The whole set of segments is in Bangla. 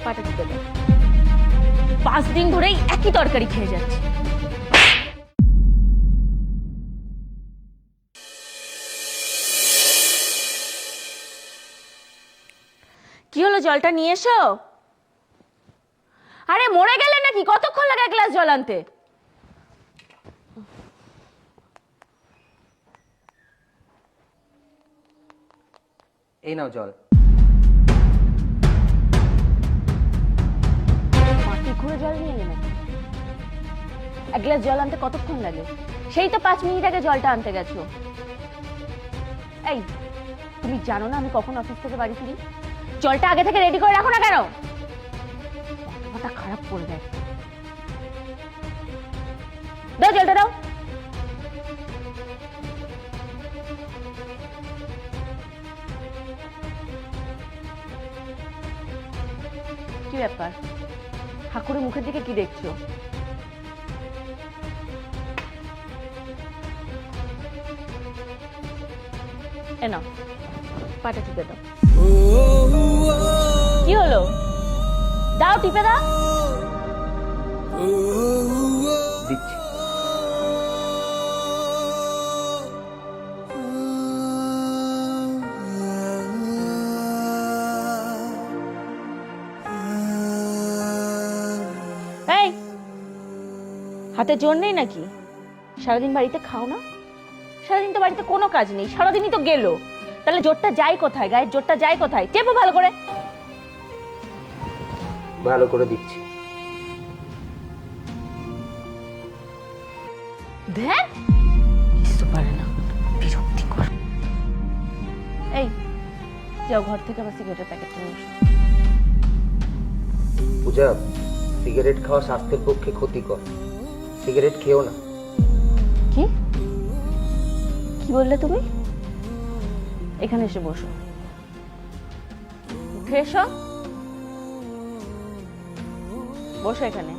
পাটা টিপে দাও। 5 দিন ধরেই একই তরকারি খেয়ে যাচ্ছি। কি হলো, জলটা নিয়ে এসো। আরে মরে গেলে নাকি? কতক্ষণ লাগে এক গ্লাস জল আনতে? এই নাও জল। মাটি ঘুরে জল নিয়ে এলে নাকি? এক গ্লাস জল আনতে কতক্ষণ লাগে? সেই তো 5 মিনিট আগে জলটা আনতে গেছো। এই, তুমি জানো না আমি কখন অফিস থেকে বাড়ি ফিরি? জলটা আগে থেকে রেডি করে রাখো না কেন? মাথাটা খারাপ করে দেয়। দাও জলটা, দাও। কি ব্যাপার, ঠাকুরের মুখের দিকে কি দেখছো? এ নাও, পাটা টিপে দাও। কি হলো? দাও, টিপে দাও। দিচ্ছি। এই, হাতে জোর নেই নাকি? সারাদিন বাড়িতে খাও না? সারাদিন তো বাড়িতে কোনো কাজ নেই, সারাদিনই তো গেল। তাহলে জোরটা যায় কোথায়? গায়ের জোরটা যায় কোথায়? টেপো ভালো করে। ভালো করে দিচ্ছি। দেখ, কিছু পারে না, বিরক্তিকর। এই, যাও ঘর থেকে আমার সিগারেটের প্যাকেট নিয়ে এসো। পূজা, সিগারেট খাওয়া স্বাস্থ্যের পক্ষে ক্ষতিকর। সিগারেট খেও না। কি কি বললে তুমি? এখানে এসে বসো। উঠে এসো, বসো এখানে।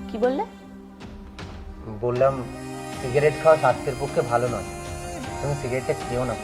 কি বললে? বললাম সিগারেট খাওয়া স্বাস্থ্যের পক্ষে ভালো নয়, তুমি সিগারেটটা খেও না।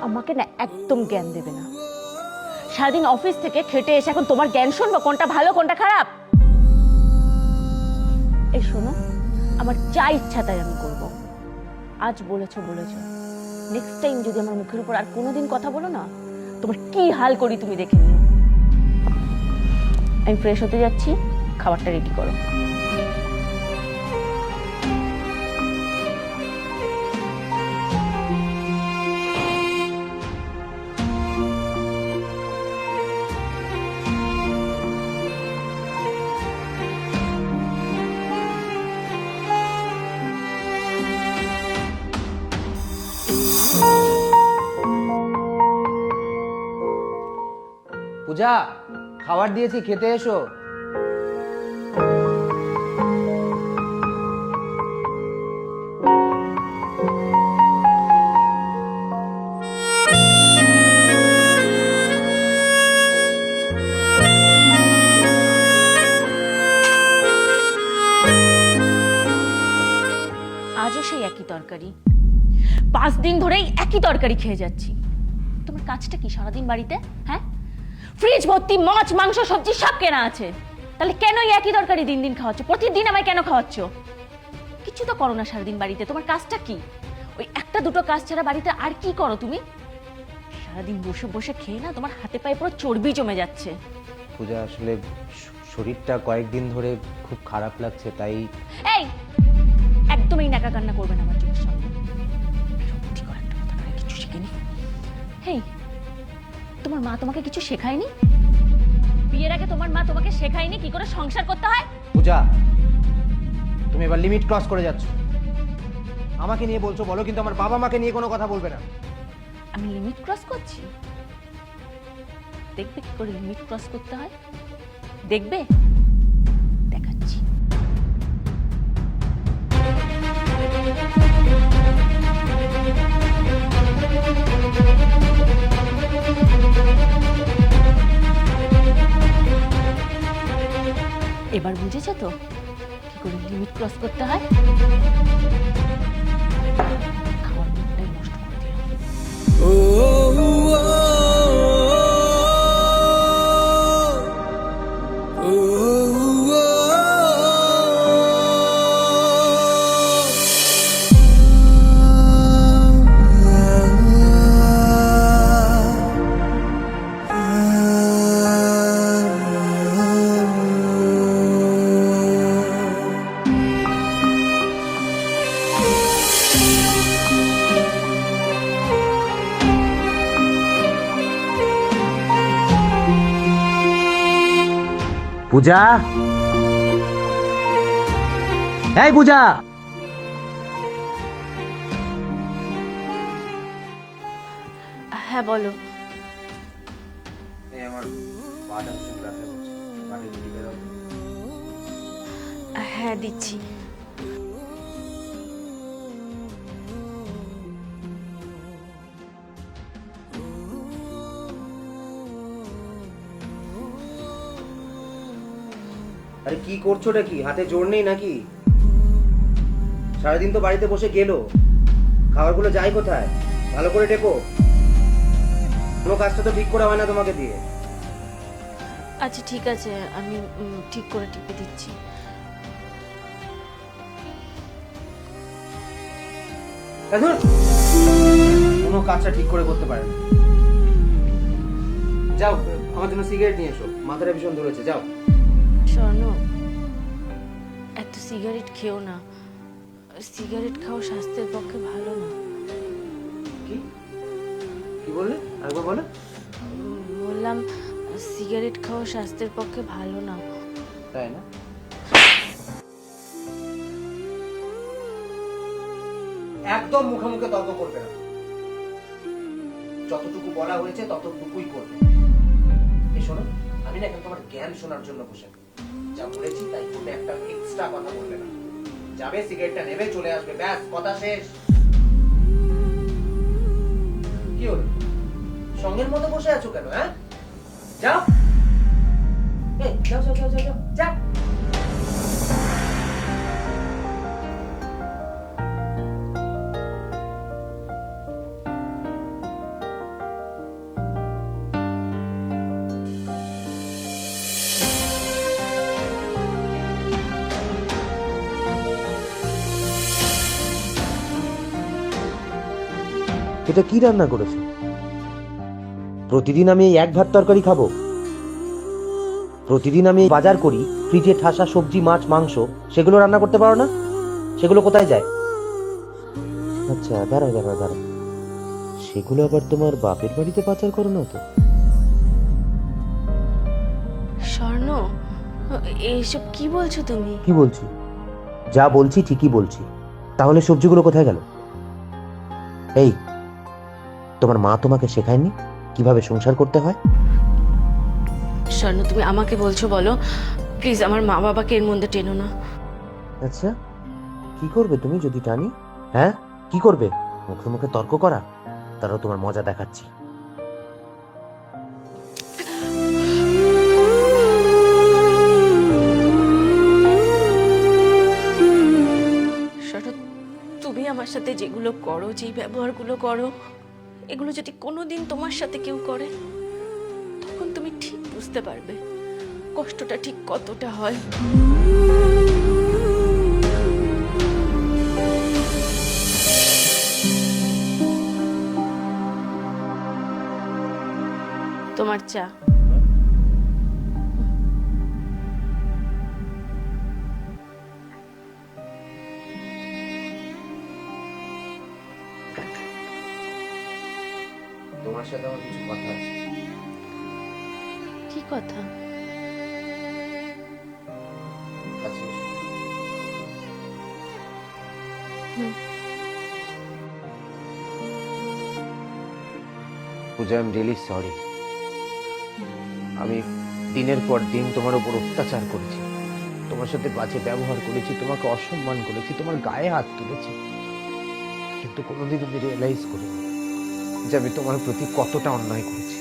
আমাকে না একদম জ্ঞান দেবে না। সারাদিন অফিস থেকে খেটে এসে এখন তোমার জ্ঞান শুনবো কোনটা ভালো কোনটা খারাপ? এই শোনো, আমার যা ইচ্ছা তাই আমি করব। আজ বলেছো বলেছো, নেক্সট টাইম যদি আমার মুখের উপর আর কোনোদিন কথা বলো না, তোমার কি হাল করি তুমি দেখে নিও। আমি ফ্রেশ হতে যাচ্ছি, খাবারটা রেডি করো। পূজা, খাবার দিয়েছি, খেতে এসো। আজও সেই একই তরকারি। 5 দিন ধরেই একই তরকারি খেয়ে যাচ্ছি। তোমার কাজটা কি সারাদিন বাড়িতে? হ্যাঁ, ফ্রিজ ভর্তি মাছ মাংস সবজি সব কেনা আছে, তাহলে কেন এই একই তরকারি দিন দিন খাওয়াচ্ছ? প্রতিদিন আমায় কেন খাওয়াচ্ছ? কিছু তো করো না সারাদিন বাড়িতে। তোমার কাজটা কি? ওই একটা দুটো কাজ ছাড়া বাড়িতে আর কি করো তুমি? সারাদিন বসে বসে খেয়ে না তোমার হাতে পায়ে পুরো চর্বি জমে যাচ্ছে। পূজা, আসলে শরীরটা কয়েকদিন ধরে খুব খারাপ লাগছে, তাই। এই, একদম এই নাকা কান্না করবে না আমার চোখের সামনে। সত্যি করে একটা কথা করে কিছু শিখিনি। হেই, তোমার মা তোমাকে কিছু শেখায়নি? বিয়ের আগে তোমার মা তোমাকে শেখায়নি কি করে সংসার করতে হয়? পূজা, তুমি এবার লিমিট ক্রস করে যাচ্ছ। আমাকে নিয়ে বলছো বলো, কিন্তু আমার বাবা মাকে নিয়ে কোনো কথা বলবে না। আমি লিমিট ক্রস করছি? দেখবে কি করে লিমিট ক্রস করতে হয়, দেখবে, দেখাচ্ছি। এবার বুঝেছো তো কি করে লিমিট ক্রস করতে হয়। খাওয়ার মুখটাই নষ্ট করে দিলাম। পূজা, এই পূজা, হ্যাঁ বলো। আমার পাটা ভীষণ ব্যথা করছে, পাটা একটু টিপে দাও। হ্যাঁ দিচ্ছি। আরে কি করছোটা কি? হাতে জোর নেই নাকি? সারাদিন তো বাড়িতে বসে গেলো, খাবারগুলো যায় কোথায়? ভালো করে টেপো, কোনো কাজটা তো ঠিক করে হয় না তোমাকে দিয়ে। আচ্ছা ঠিক আছে, আমি ঠিক করে টিপে দিচ্ছি। ধুর, কোনো কাজটা ঠিক করে করতে পারে না। যাও আমার জন্য সিগারেট নিয়ে এসো, মাথাটা ভীষণ ধরেছে। যাও। স্বর্ণ, এত সিগারেট খেও না। সিগারেট খাওয়া স্বাস্থ্যের পক্ষে ভালো না। কি কি বললে? আরেকবার বলো। বললাম সিগারেট খাওয়া স্বাস্থ্যের পক্ষে ভালো না। তাই না? একদম মুখে মুখে তর্ক করবে না, যতটুকু বলা হয়েছে ততটুকুই করবে। এই শোনো, আমি না এখন তোমার জ্ঞান শোনার জন্য বসে যা বলেছি তাই করবে, একটা এক্সট্রা কথা বলবে না। যাবে, সিগারেটটা নেবে, চলে আসবে, ব্যাস, কথা শেষ। কি হলো, সঙ্গের মতো বসে আছো কেন? হ্যাঁ, যাও। এই, যাও যাও যাও যাও যাও, যাও। এটা কি রান্না করেছো? প্রতিদিন আমি এই এক ভাত তরকারি খাবো? প্রতিদিন আমি বাজার করি, ফ্রিজে ঠাসা সবজি, মাছ, মাংস, সেগুলো রান্না করতে পারো না? সেগুলো কোথায় যায়? আচ্ছা, দাঁড়াও দাঁড়াও দাঁড়াও, সেগুলো আবার তোমার বাপের বাড়িতে পাচার করো না তো? স্বর্ণ, এইসব কি বলছো তুমি? কি বলছি? যা বলছি ঠিকই বলছি। তাহলে সবজিগুলো কোথায় গেল? এই, তোমার মা তোমাকে শেখায়নি কিভাবে সংসার করতে হয়? স্বর্ণ, তুমি আমাকে বলছো বলো, প্লিজ আমার মা বাবাকে এর মধ্যে টেনো না। আচ্ছা, কি করবে তুমি যদি টানি? হ্যাঁ, কি করবে? মুখে মুখে তর্ক করা? তারাও তোমার মজা দেখাচ্ছি। স্বর্ণ, তুমি আমার সাথে যেগুলো করো, যেই ব্যবহারগুলো করো, এগুলো যদি কোনোদিন তোমার সাথে কেউ করে, তখন তুমি ঠিক বুঝতে পারবে কষ্টটা ঠিক কতটা হয়। তোমার চা। তোমার সাথে আমার কিছু কথা আছে। কি কথা? কাছে এসো। পূজা, আই এম রিয়েলি সরি। আমি দিনের পর দিন তোমার উপর অত্যাচার করেছি, তোমার সাথে বাজে ব্যবহার করেছি, তোমাকে অসম্মান করেছি, তোমার গায়ে হাত তুলেছি, কিন্তু কোনোদিন আমি রিয়েলাইজ করিনি যে আমি তোমার প্রতি কতটা অন্যায় করেছি।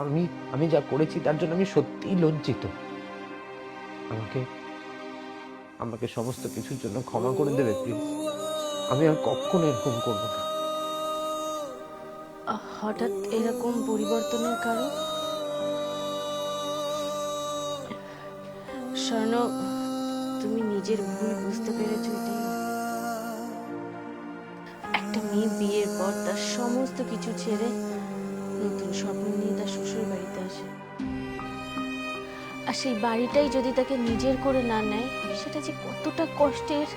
আমি আমি যা করেছি তার জন্য আমি সত্যিই লজ্জিত। আমাকে আমাকে সমস্ত কিছুর জন্য ক্ষমা করে দেবে প্লিজ? আমি আর কখনো এরকম করবো না। হঠাৎ এরকম পরিবর্তনের কারণ? স্বর্ণ, তুমি নিজের ভুল বুঝতে পেরেছো, এটাই একটা মেয়ে বিয়ের পর তার সমস্ত কিছু ছেড়ে নতুন স্বপ্ন নিয়ে তার শ্বশুর বাড়িতে আসে, আর সেই বাড়িটাই যদি তাকে নিজের করে না নেয়, সেটা যে কতটা কষ্টের।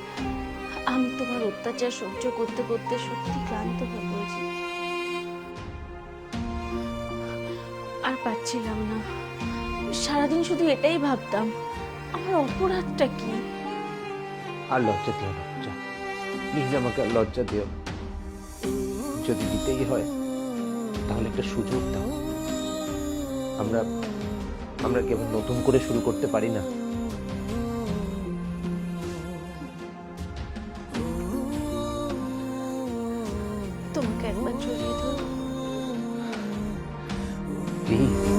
আমি তোমার অত্যাচার সহ্য করতে করতে সত্যি ক্লান্ত হয়ে পড়েছি, আর পারছিলাম না। সারাদিন শুধু এটাই ভাবতাম, আমার অপরাধটা কি। আর লজ্জা দিও না পূজা, প্লিজ আমাকে আর লজ্জা দিও না। যদি দিতেই হয় তাহলে একটা সুযোগ দাও। আমরা আমরা কেবল নতুন করে শুরু করতে পারি না? তোমাকে একবার জড়িয়ে ধরো প্লিজ।